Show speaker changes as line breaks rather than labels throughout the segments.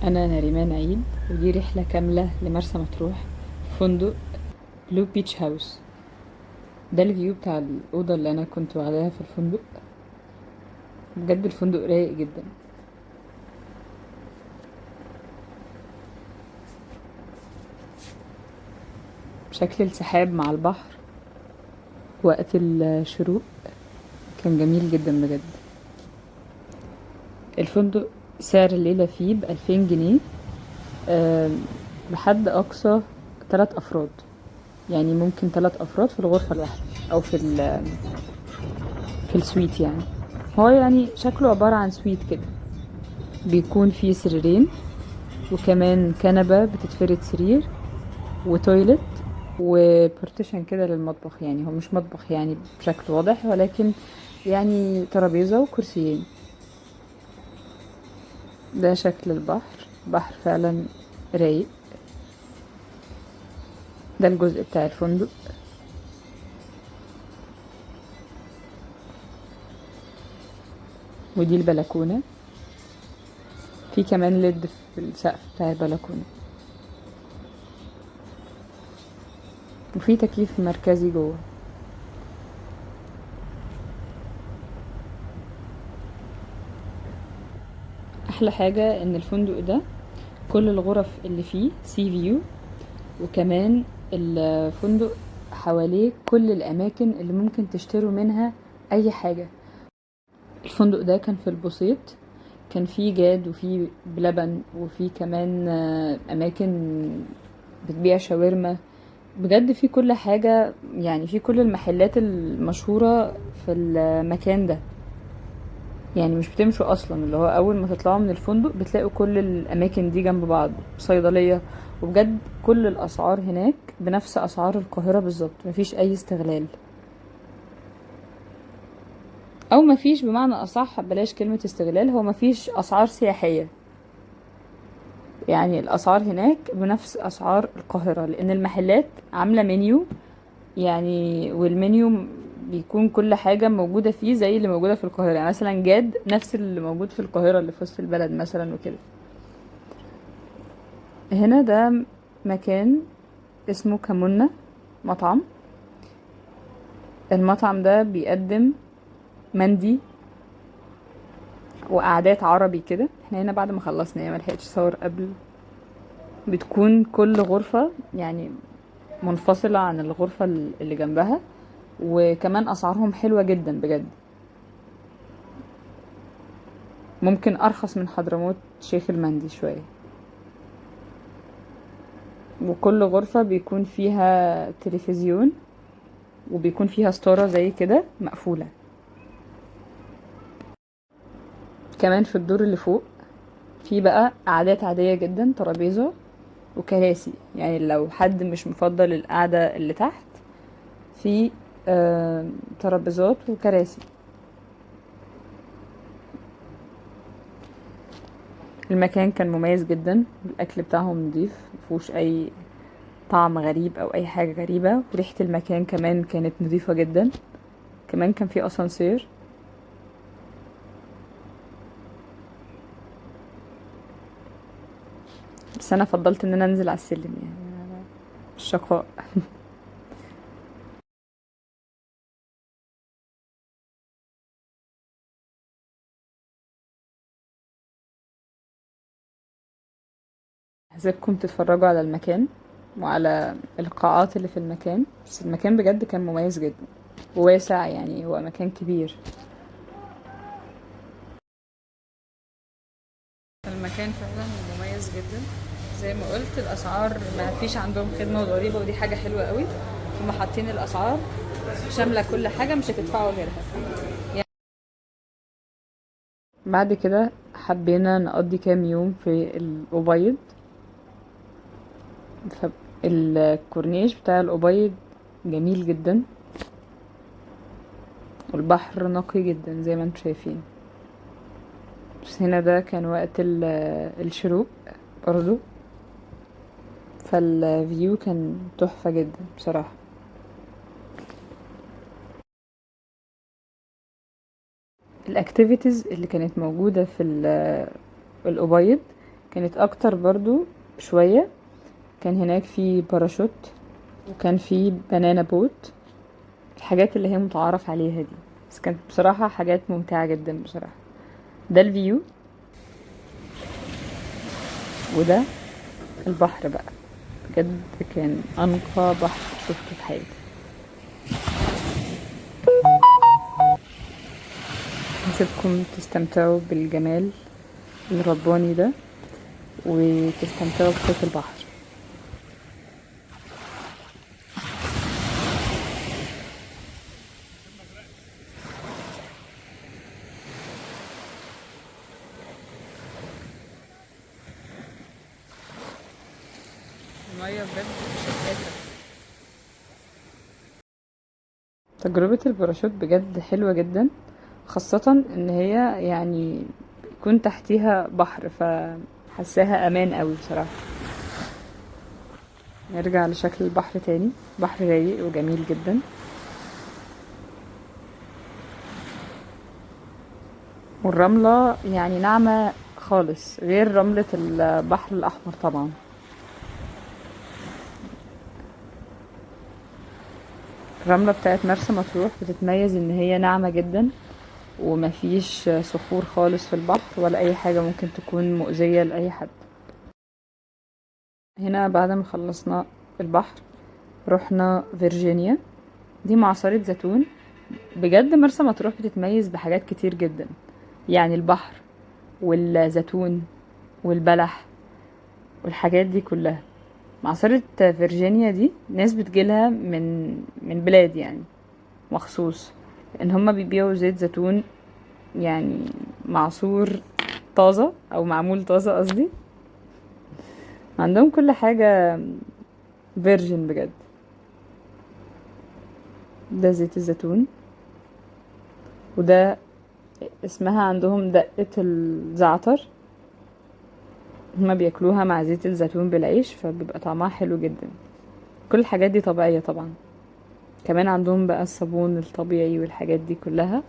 أنا نريمان عيد، ودي رحلة كاملة لمرسى مطروح في فندق بلو بيتش هاوس. ده الفيو بتاع الأوضة اللي أنا كنت واخداها في الفندق. بجد الفندق رايق جدا. شكل السحاب مع البحر وقت الشروق كان جميل جدا بجد. الفندق سعر الليلة فيه ب2000 جنيه، بحد أقصى 3 أفراد. يعني ممكن 3 أفراد في الغرفة الواحدة أو في السويت. يعني هو يعني شكله عبارة عن سويت كده، بيكون فيه سريرين وكمان كنبة بتتفرد سرير وتويلت وبارتيشن كده للمطبخ. يعني هو مش مطبخ يعني بشكل واضح، ولكن يعني ترابيزة وكرسيين. ده شكل البحر. بحر فعلا رايق. ده الجزء بتاع الفندق. ودي البلكونة. في كمان ليد في السقف بتاع البلكونة، وفي تكييف مركزي جوه. احلى حاجة ان الفندق ده كل الغرف اللي فيه سي فيو، وكمان الفندق حواليه كل الاماكن اللي ممكن تشتروا منها اي حاجة. الفندق ده كان في البوسيط، كان فيه جاد وفيه بلبن وفيه كمان اماكن بتبيع شاورما. بجد في كل حاجة، يعني في كل المحلات المشهورة في المكان ده. يعني مش بتمشوا اصلا، اللي هو اول ما تطلعوا من الفندق بتلاقوا كل الاماكن دي جنب بعض، صيدلية. وبجد كل الاسعار هناك بنفس اسعار القاهرة بالظبط، مفيش اي استغلال. او مفيش، بمعنى اصح بلاش كلمة استغلال، هو مفيش اسعار سياحية. يعني الاسعار هناك بنفس اسعار القاهرة، لان المحلات عاملة منيو. يعني والمنيو بيكون كل حاجة موجودة فيه زي اللي موجودة في القاهرة. يعني مثلا جاد نفس اللي موجود في القاهرة اللي في وسط البلد مثلا وكده. هنا ده مكان اسمه كمونة، مطعم. المطعم ده بيقدم مندي وقعدات عربي كده. احنا هنا بعد ما خلصنا، يعني ملحقتش صور قبل. بتكون كل غرفة يعني منفصلة عن الغرفة اللي جنبها، وكمان اسعارهم حلوة جدا بجد. ممكن ارخص من حضرموت شيخ المندي شوية. وكل غرفة بيكون فيها تلفزيون، وبيكون فيها ستارة زي كده مقفولة. كمان في الدور اللي فوق في بقى قعدات عادية جدا، ترابيزة وكراسي. يعني لو حد مش مفضل القعدة اللي تحت، في ترابيزات وكراسي. المكان كان مميز جدا، الاكل بتاعهم نضيف، مفهوش اي طعم غريب او اي حاجة غريبة. وريحة المكان كمان كانت نضيفة جدا. كمان كان في اسانسير. بس انا فضلت ان انا انزل على السلم، يعني الشقاء. هسيبكم تتفرجوا على المكان وعلى القاعات اللي في المكان. بس المكان بجد كان مميز جدا وواسع، يعني هو مكان كبير. المكان فعلا مميز جدا. زي ما قلت الاسعار ما فيش عندهم خدمه وضريبه، ودي حاجه حلوه قوي. هما حاطين الاسعار شامله كل حاجه، مش هتدفعوا غيرها. يعني بعد كده حبينا نقضي كام يوم في الأبيض. فالكورنيش بتاع الأبيض جميل جدا، والبحر نقي جدا زي ما انتم شايفين. بس هنا ده كان وقت الشروق برضو، فالفيو كان تحفة جدا بصراحة. الاكتيفيتيز اللي كانت موجودة في الأبيض كانت اكتر برضو شوية. كان هناك في باراشوت، وكان في بنانا بوت، الحاجات اللي هي متعارف عليها دي. بس كانت بصراحة حاجات ممتعة جدا بصراحة. ده الفيو، وده البحر بقى. بجد كان أنقى بحر شفته في حياتي. هسيبكم تستمتعوا بالجمال الرباني ده، وتستمتعوا بصوت البحر. المية بجد شفافة. تجربة الباراشوت بجد حلوة جدا، خاصة ان هي يعني يكون تحتيها بحر، فحساها امان قوي بصراحة. نرجع لشكل البحر تاني. بحر رايق وجميل جدا، والرملة يعني ناعمة خالص غير رملة البحر الأحمر طبعا. الرملة بتاعت مرسى مطروح بتتميز ان هي ناعمة جدا، ومفيش صخور خالص في البحر ولا اي حاجة ممكن تكون مؤذية لأي حد. هنا بعد ما خلصنا البحر رحنا فيرجينيا، دي معصرة زيتون. بجد مرسى مطروح بتتميز بحاجات كتير جدا، يعني البحر والزيتون والبلح والحاجات دي كلها. معصرة فيرجينيا دي ناس بتجيلها من بلاد يعني مخصوص، لان هما بيبيعوا زيت زيتون يعني معصور طازة او معمول طازة قصدي. عندهم كل حاجة فيرجن بجد. ده زيت الزيتون، وده اسمها عندهم دقة الزعتر. هما بياكلوها مع زيت الزيتون بالعيش، فبيبقى طعمها حلو جدا. كل الحاجات دي طبيعية طبعا. كمان عندهم بقى الصابون الطبيعي والحاجات دي كلها،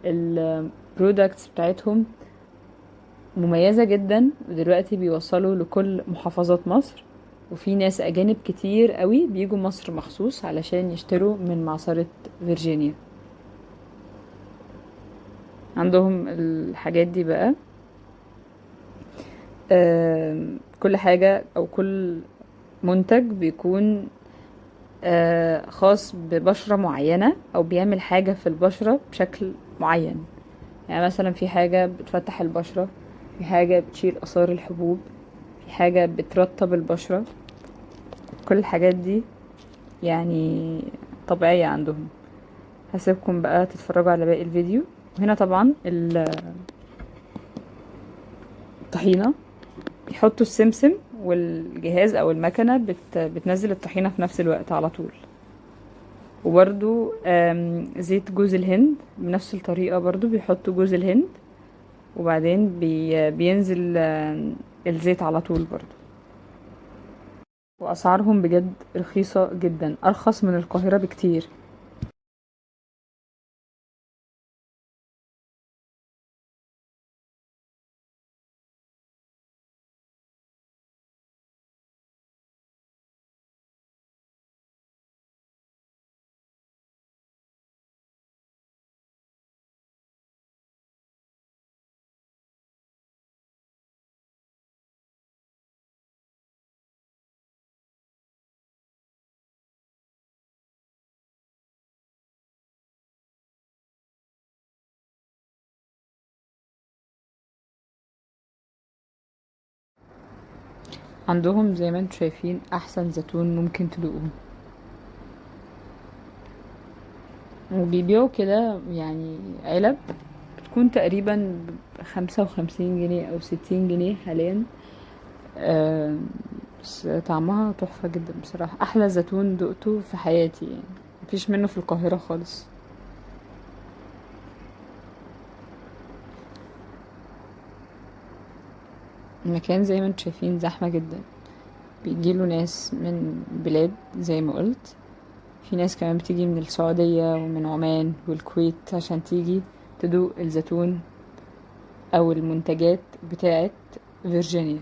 والبرودكتس بتاعتهم مميزة جدا. ودلوقتي بيوصلوا لكل محافظات مصر، وفي ناس أجانب كتير قوي بيجوا مصر مخصوص علشان يشتروا من معصرة فيرجينيا. عندهم الحاجات دي بقى. كل حاجة أو كل منتج بيكون خاص ببشرة معينة، أو بيعمل حاجة في البشرة بشكل معين. يعني مثلا في حاجة بتفتح البشرة، في حاجة بتشيل آثار الحبوب، في حاجة بترطب البشرة. كل الحاجات دي يعني طبيعية عندهم. هسيبكم بقى تتفرجوا على باقي الفيديو. هنا طبعا الطحينة، بيحطوا السمسم والجهاز او المكنة بتنزل الطحينة في نفس الوقت على طول. وبرضو زيت جوز الهند بنفس الطريقة، برضو بيحطوا جوز الهند وبعدين بينزل الزيت على طول برضو. واسعارهم بجد رخيصة جدا، ارخص من القاهرة بكتير. عندهم زي ما انتم شايفين احسن زيتون ممكن تدوقوه. وبيبيعوا كده يعني علب، بتكون تقريبا ب55 جنيه او 60 جنيه حاليا. آه، بس طعمها تحفة جدا بصراحة، احلى زيتون دقته في حياتي يعني. مفيش منه في القاهرة خالص. المكان زي ما انتم شايفين زحمة جدا، بيجيله ناس من بلاد زي ما قلت. في ناس كمان بتيجي من السعودية ومن عمان والكويت عشان تيجي تدوق الزيتون. او المنتجات بتاعه فيرجينيا.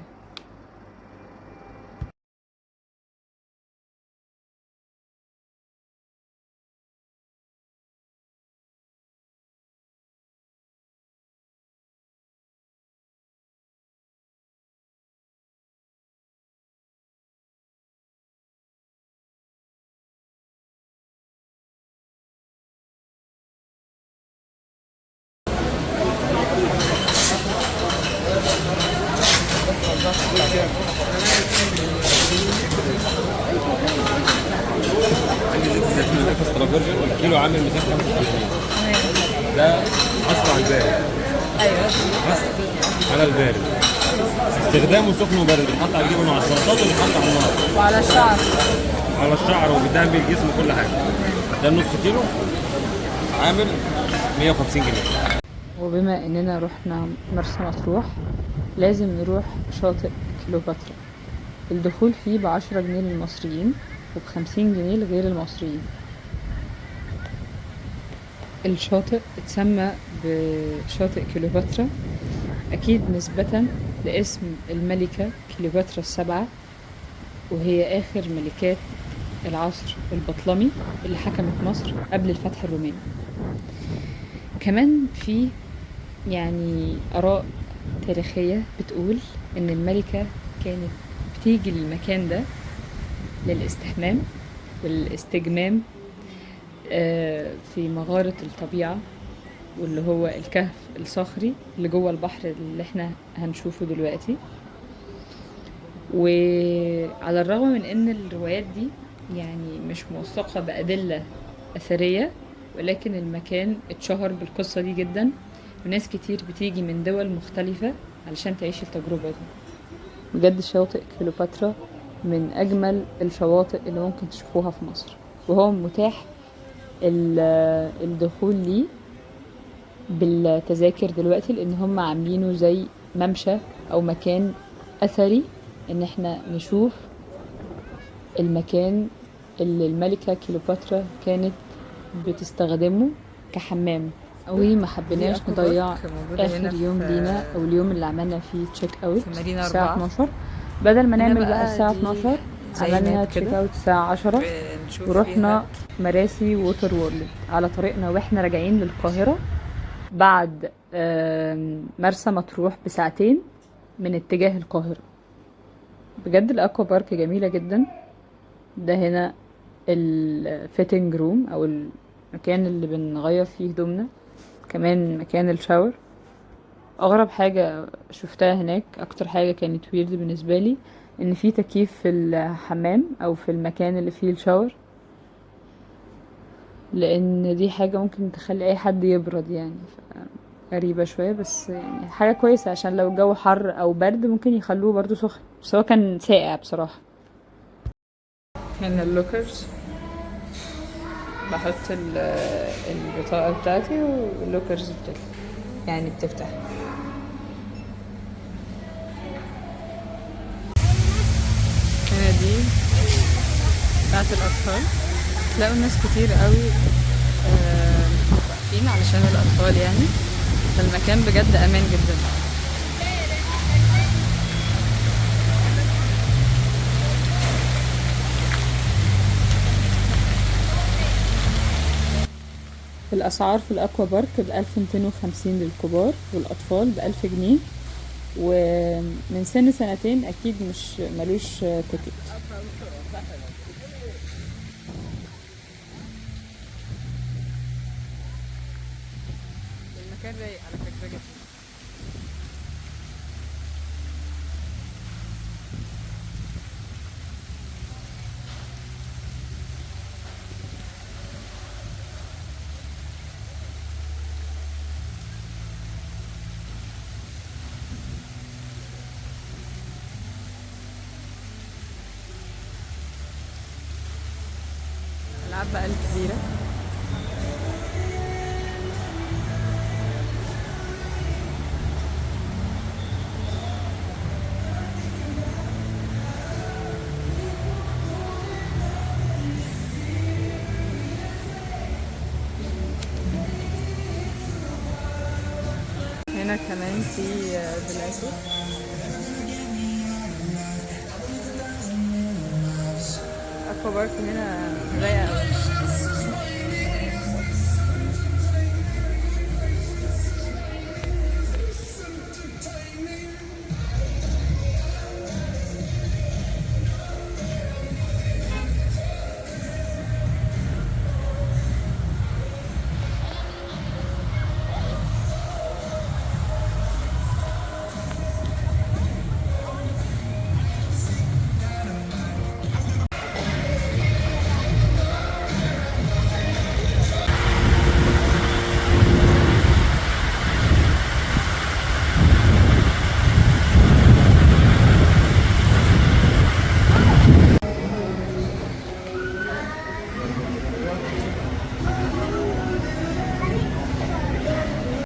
عندي زيت الزيتون ده اكسترا فيرجن، الكيلو عامل 235. ده اصفى على البارد.
ايوه
بس على البارد، استخدامه سخن وبارد، بيتحط على الجبن وعلى السلطات وبيتحط على النار
وعلى الشعر.
على الشعر وبيدهن بيه الجسم كل حاجه. ده نص كيلو عامل 150 جنيه.
وبما اننا رحنا مرسى مطروح لازم نروح شاطئ كليوباترا. الدخول فيه ب10 جنيه للمصريين وب50 جنيه لغير المصريين. الشاطئ اتسمى بشاطئ كليوباترا اكيد نسبة لاسم الملكة كليوباترا السبعة، وهي اخر ملكات العصر البطلمي اللي حكمت مصر قبل الفتح الروماني. كمان في يعني آراء تاريخية بتقول إن الملكة كانت بتيجي للمكان ده للاستحمام والاستجمام في مغارة الطبيعة، واللي هو الكهف الصخري اللي جوه البحر اللي احنا هنشوفه دلوقتي. وعلى الرغم من ان الروايات دي يعني مش موثقة بأدلة أثرية، ولكن المكان اتشهر بالقصة دي جدا، وناس كتير بتيجي من دول مختلفة علشان تعيش التجربة دي. بجد شاطئ كليوباترا من أجمل الشواطئ اللي ممكن تشوفوها في مصر، وهو متاح الدخول ليه بالتذاكر دلوقتي، لأن هم عاملينه زي ممشى أو مكان أثري، إن احنا نشوف المكان اللي الملكة كليوباترا كانت بتستخدمه كحمام. قوي ما حبيناش نضيع اخر يوم لينا او اليوم اللي عملنا فيه تشيك اوت الساعه 12. بدل ما نعمل بقى الساعه 12 عملنا تشيك اوت الساعه 10 ورحنا مراسي ووتر وورلد على طريقنا واحنا راجعين للقاهره بعد مرسى مطروح بساعتين من اتجاه القاهره. بجد الاكوا بارك جميله جدا. ده هنا الفيتنج روم او المكان اللي بنغير فيه هدومنا، كمان مكان الشاور. اغرب حاجة شفتها هناك، اكتر حاجة كانت ويرد بالنسبة لي، ان في تكييف في الحمام او في المكان اللي فيه الشاور، لان دي حاجة ممكن تخلي اي حد يبرد يعني. غريبة شوية، بس يعني حاجة كويسة عشان لو الجو حر او برد ممكن يخلوه برضو سخن، بس هو كان ساقع بصراحة. هنا اللوكرز، بحط البطاقة بتاعتي واللوكرز بتفتح، يعني بتفتح. هنا دي بتاعت الأطفال، تلاقوا ناس كتير قوي واقفين علشان الأطفال يعني، فالمكان بجد أمان جدا. الأسعار في الأكوا بارك ب1250 للكبار، والأطفال ب1000 جنيه، ومن سن سنتين أكيد مش ملوش تيكت. المكان رايق على فكرة جدا. الألعاب بقى الكبيرة، هنا هنا كمان في بلاسو. اكوا بارك هنا رايقة أوي.